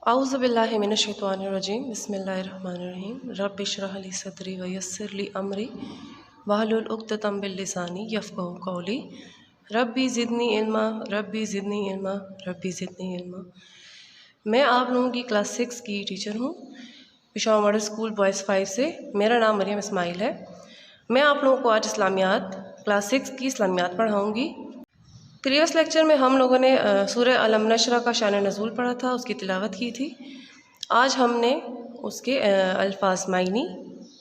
अऊज़ु बिल्लाहि मिनश्शैतानिर्रजीम बिस्मिल्लाहिर्रहमानिर्रहीम रब्बि इश्रह ली सदरी व यस्सिर ली अमरी वहलुल उक़्दतम मिन लिसानी यफ़क़हू क़ौली रब्बी ज़िदनी इल्मा रब्बी ज़िदनी इल्मा रब्बी ज़िदनी इल्मा। मैं आप लोगों की क्लास 6 की टीचर हूँ, पेशावर मॉडल स्कूल बॉयज़ 5 से। मेरा नाम मरियम इस्माइल है। मैं आप लोगों को आज इस्लामियात क्लास 6 की इस्लामियात पढ़ाऊँगी। प्रीवियस लेक्चर में हम लोगों ने सूरह अलम नशरा का शान नज़ूल पढ़ा था, उसकी तिलावत की थी। आज हमने उसके अल्फाज मायनी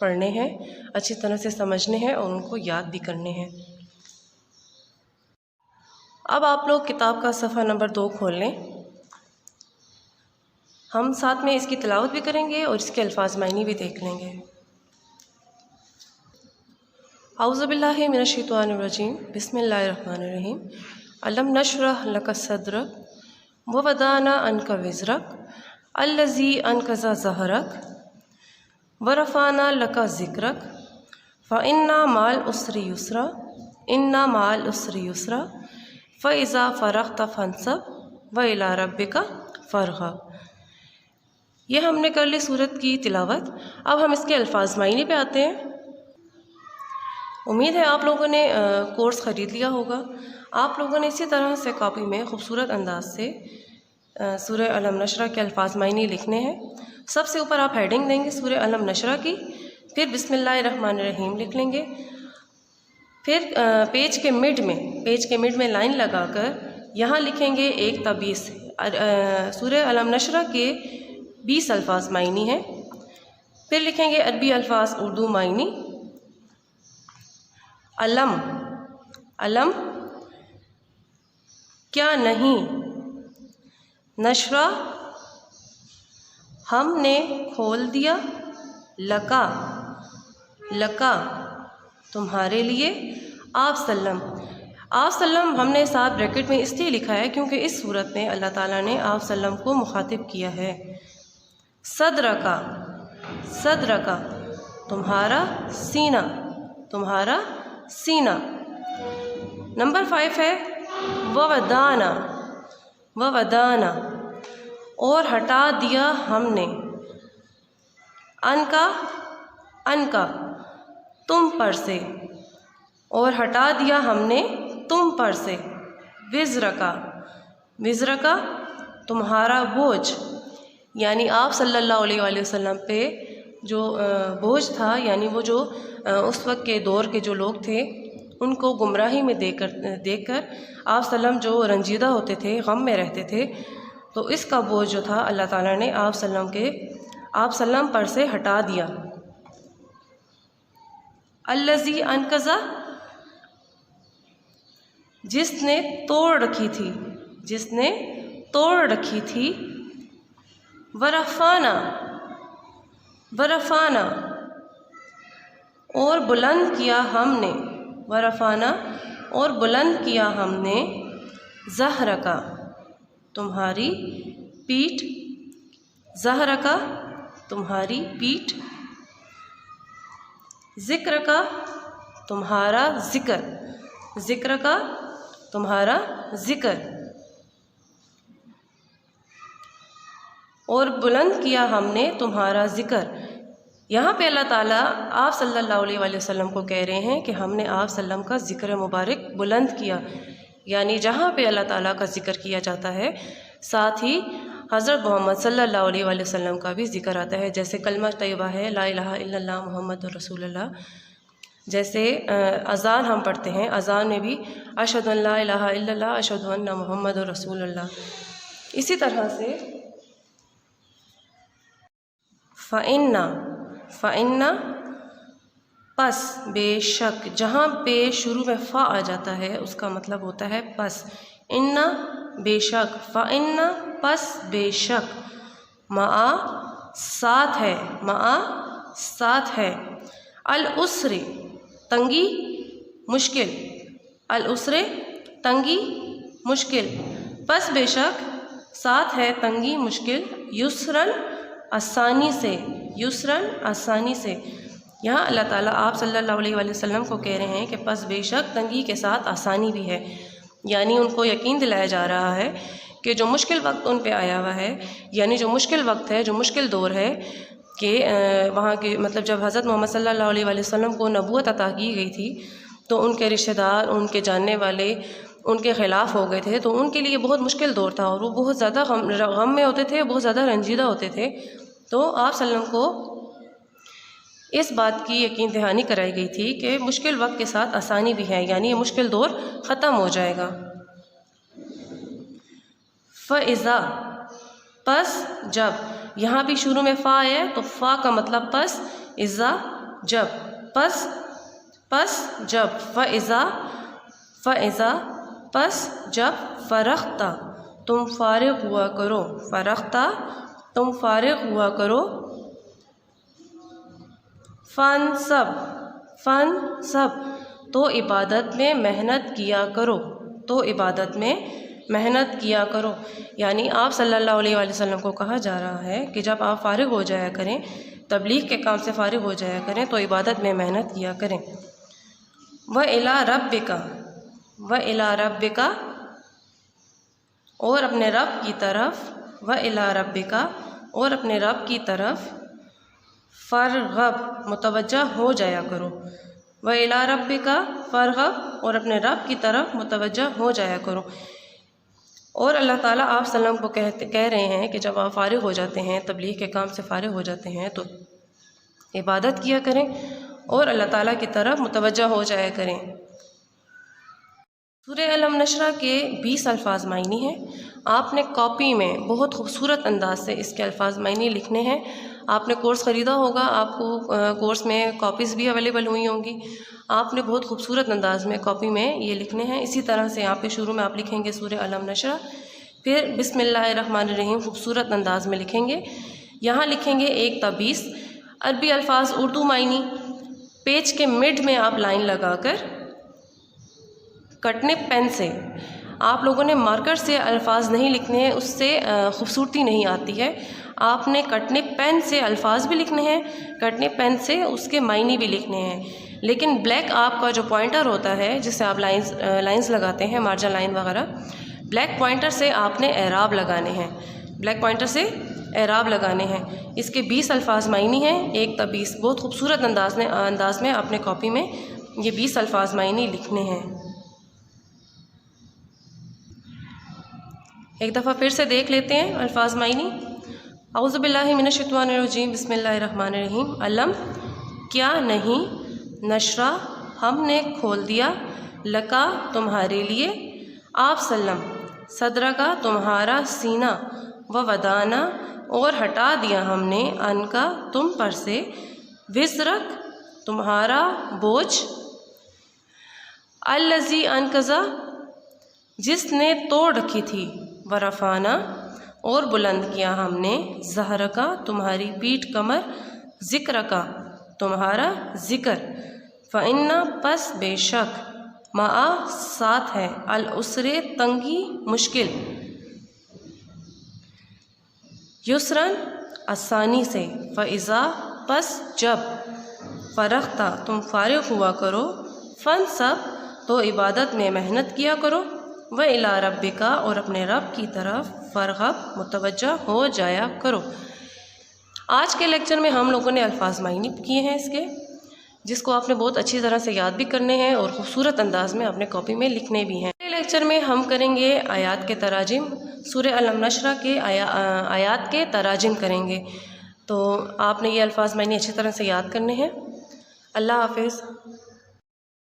पढ़ने हैं, अच्छी तरह से समझने हैं और उनको याद भी करने हैं। अब आप लोग किताब का सफ़ा नंबर 2 खोल लें। हम साथ में इसकी तिलावत भी करेंगे और इसके अल्फाज मायनी भी देख लेंगे। अऊज़ु बिल्लाहि मिनश्शैतानिर्रजीम बिस्मिल्लाहिर्रहमानिर्रहीम अलम नशरह लक सदरक व वदाना अन्का विज़रक अल्लज़ी अनक़ज़ा ज़हरक व रफ़ाना लका ज़िक्रक फ़इन्ना माल उसरि युसरा इन्ना माल उसरि युसरा फ़इज़ा फ़रग़्त फ़ंसब व इला रब्बिका फ़रग़ब। ये हमने कर ली सूरत की तिलावत। अब हम इसके अल्फाज मायने पे आते हैं। उम्मीद है आप लोगों ने कोर्स ख़रीद लिया होगा। आप लोगों ने इसी तरह से कॉपी में खूबसूरत अंदाज से सूरह अलम नशरा के अल्फाज मायने लिखने हैं। सबसे ऊपर आप हेडिंग देंगे सूरह अलम नशरा की, फिर बिस्मिल्लाहिर्रहमानिर्रहीम लिख लेंगे। फिर पेज के मिड में लाइन लगाकर यहाँ लिखेंगे एक तबीस। सूरह अलम नशरा के 20 अल्फाज मायनी हैं। फिर लिखेंगे अरबी अल्फाज उर्दू मायनी। अलम अलम क्या नहीं, नशरा हमने खोल दिया, लका लका तुम्हारे लिए, आप सल्लम हमने साथ ब्रैकेट में इसलिए लिखा है क्योंकि इस सूरत में अल्लाह ताला ने आप सल्लम को मुखातिब किया है। सदरका तुम्हारा सीना। नंबर 5 है ववदाना और हटा दिया हमने, अनका तुम पर से, और हटा दिया हमने तुम पर से। विज़रका तुम्हारा बोझ, यानी आप सल्लल्लाहु अलैहि वसल्लम पे जो बोझ था, यानी वो जो उस वक्त के दौर के जो लोग थे उनको गुमराही में देखकर आप सल्लम जो रंजीदा होते थे, गम में रहते थे, तो इसका बोझ जो था अल्लाह ताला ने आप सल्लम पर से हटा दिया। अल्लज़ी अनक़ज़ा जिसने तोड़ रखी थी, वरफ़ाना और बुलंद किया हमने, ज़हरका तुम्हारी पीठ, ज़िक्रका तुम्हारा ज़िक्र, और बुलंद किया हमने तुम्हारा ज़िक्र। यहाँ पे अल्लाह ताला आप सल्लल्लाहु अलैहि वसल्लम को कह रहे हैं कि हमने आप सल्लम का ज़िक्र मुबारक बुलंद किया, यानी जहाँ पे अल्लाह ताला का ज़िक्र किया जाता है साथ ही हज़रत मोहम्मद सल्लल्लाहु अलैहि वसल्लम का भी ज़िक्र आता है। जैसे कलमा तैयबा है ला इलाहा इल्लल्लाह मुहम्मदुर रसूलुल्लाह। जैसे अज़ान हम पढ़ते हैं, अज़ान में भी अशहदु अन ला इलाहा इल्लल्लाह अशहदु अन्ना मुहम्मदुर रसूलुल्लाह। इसी तरह से फ़इन्ना पस, बेशक, जहाँ पे शुरू में फ़ा आ जाता है उसका मतलब होता है पस। इन्ना बेशक, फ़इन्ना पस बेशक, मआ साथ है, अल उसरे तंगी मुश्किल, पस बेशक साथ है तंगी मुश्किल, युसरन आसानी से। यहाँ अल्लाह ताला आप सल्लल्लाहु अलैहि वसल्लम को कह रहे हैं कि पस बेशक तंगी के साथ आसानी भी है, यानी उनको यकीन दिलाया जा रहा है کہ جو مشکل وقت ان پہ آیا ہوا ہے، یعنی جو مشکل وقت ہے، جو مشکل دور ہے کہ وہاں کے مطلب جب حضرت محمد صلی اللہ علیہ وآلہ وسلم کو نبوت عطا کی گئی تھی تو ان کے رشتہ دار، ان کے جاننے والے ان کے خلاف ہو گئے تھے، تو ان کے لیے بہت مشکل دور تھا اور وہ بہت زیادہ غم میں ہوتے تھے، بہت زیادہ رنجیدہ ہوتے تھے۔ تو آپ صلی اللہ علیہ وسلم کو اس بات کی یقین دہانی کرائی گئی تھی کہ مشکل وقت کے ساتھ آسانی بھی ہے، یعنی یہ مشکل دور ختم ہو جائے گا۔ فَإِذَا، پس جب، یہاں بھی شروع میں فا ہے تو فا کا مطلب پس، اذا جب، پس جب، فَإِذَا پس جب، فرغت تم فارغ ہوا کرو، فرغت تم فارغ ہوا کرو، فانصب تو عبادت میں محنت کیا کرو، تو عبادت میں محنت کیا کرو، یعنی آپ صلی اللہ علیہ وآلہ وسلم کو کہا جا رہا ہے کہ جب آپ فارغ ہو جایا کریں، تبلیغ کے کام سے فارغ ہو جایا کریں تو عبادت میں محنت کیا کریں۔ وَإِلَىٰ رَبِّكَ اور اپنے رب کی طرف، وَإِلَىٰ رَبِّكَ اور اپنے رب کی طرف، فرغب متوجہ ہو جایا کرو، وَإِلَىٰ رَبِّكَ فرغب اور اپنے رب کی طرف متوجہ ہو جایا کرو۔ اور اللہ تعالیٰ آپ صلی اللہ علیہ وسلم کو کہہ رہے ہیں کہ جب آپ فارغ ہو جاتے ہیں، تبلیغ کے کام سے فارغ ہو جاتے ہیں تو عبادت کیا کریں اور اللہ تعالیٰ کی طرف متوجہ ہو جایا کریں۔ سورہ علم نشرہ کے 20 الفاظ معنی ہیں۔ آپ نے کاپی میں بہت خوبصورت انداز سے اس کے الفاظ معنی لکھنے ہیں۔ آپ نے کورس خریدا ہوگا، آپ کو کورس میں کاپیز بھی اویلیبل ہوئی ہوں گی۔ آپ نے بہت خوبصورت انداز میں کاپی میں یہ لکھنے ہیں۔ اسی طرح سے یہاں پہ شروع میں آپ لکھیں گے سورہ علم نشرہ، پھر بسم اللہ الرحمن الرحیم خوبصورت انداز میں لکھیں گے۔ یہاں لکھیں گے 1 تا 20 عربی الفاظ اردو معنی۔ پیج کے مڈ میں آپ لائن لگا کر کٹنے پین سے، آپ لوگوں نے مارکر سے الفاظ نہیں لکھنے ہیں، اس سے خوبصورتی نہیں آتی ہے۔ آپ نے کٹنے پین سے الفاظ بھی لکھنے ہیں، کٹنے پین سے اس کے معنی بھی لکھنے ہیں، لیکن بلیک آپ کا جو پوائنٹر ہوتا ہے جس سے آپ لائنز لگاتے ہیں، مارجن لائن وغیرہ، بلیک پوائنٹر سے آپ نے اعراب لگانے ہیں، بلیک پوائنٹر سے اعراب لگانے ہیں۔ اس کے 20 الفاظ معنی ہیں، 1 تا 20 بہت خوبصورت انداز میں اپنے کاپی میں یہ 20 الفاظ معنی لکھنے ہیں۔ ایک دفعہ پھر سے دیکھ لیتے ہیں الفاظ معنی۔ اعوذ باللہ من الشیطان الرجیم، بسم اللہ الرحمن الرحیم۔ علم کیا نہیں، نشرہ ہم نے کھول دیا، لکا تمہارے لیے، آپ سلم صدرہ کا تمہارا سینہ، ووضعنا اور ہٹا دیا ہم نے، ان کا تم پر سے، وزرک تمہارا بوجھ، الذی انقضا جس نے توڑ رکھی تھی، ورفعنا اور بلند کیا ہم نے، ظہر کا تمہاری پیٹھ کمر، ذکر کا تمہارا ذکر، فَإِنَّ پس بے شک، مع ساتھ ہے، العسر تنگی مشکل، یسرن آسانی سے، فَإِذَا پس جب، فرغت تم فارغ ہوا کرو، فانصب تو عبادت میں محنت کیا کرو، وَإِلَىٰ رَبِّكَ اور اپنے رب کی طرف، فرغب متوجہ ہو جایا کرو۔ آج کے لیکچر میں ہم لوگوں نے الفاظ معنی کیے ہیں اس کے، جس کو آپ نے بہت اچھی طرح سے یاد بھی کرنے ہیں اور خوبصورت انداز میں اپنے کاپی میں لکھنے بھی ہیں۔ اگلے لیکچر میں ہم کریں گے آیات کے تراجم، سورہ علم نشرہ کے آیات کے تراجم کریں گے، تو آپ نے یہ الفاظ معنی اچھی طرح سے یاد کرنے ہیں۔ اللہ حافظ۔